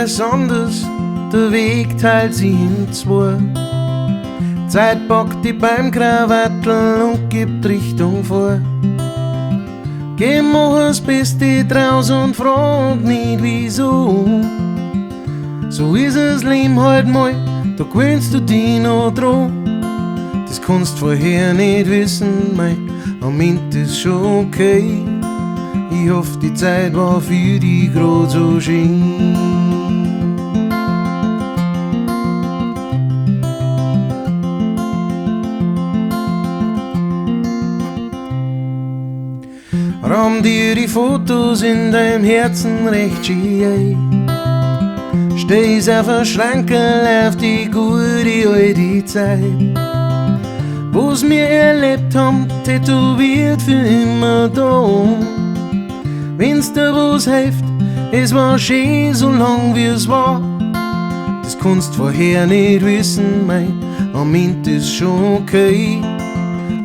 ist anders, der Weg teilt sie in zwei. Zeit packt die beim Krawattel und gibt Richtung vor. Geh, mach das Beste draus und frag nicht wieso. So ist das Leben halt mal, da gewöhnst du dich noch dran. Das kannst vorher nicht wissen, mei, am Ende ist schon okay. Ich hoffe, die Zeit war für dich grad so schön. Raum dir die Fotos in deinem Herzen recht schön ein. Steh's auf ein Schrankerl auf die gute alte Zeit. Wo's wir erlebt haben, tätowiert für immer da. Wenn's dir was hilft, es war schön so lang wie es war. Das kannst vorher nicht wissen, mei, am Ende ist schon okay.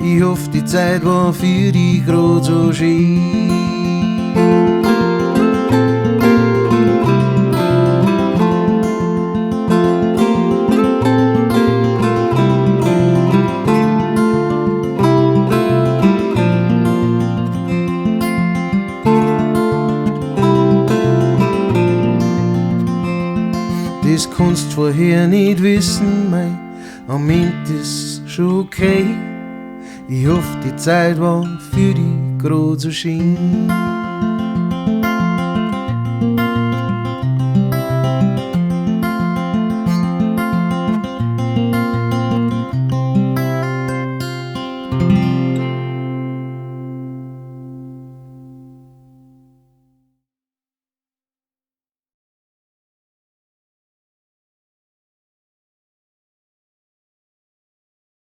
Ich hoffe, die Zeit war für dich grad so schön. Das kannst vorher nicht wissen, mei, am Ende ist schon okay. Ich hoffe, die Zeit war für dich grad so schön.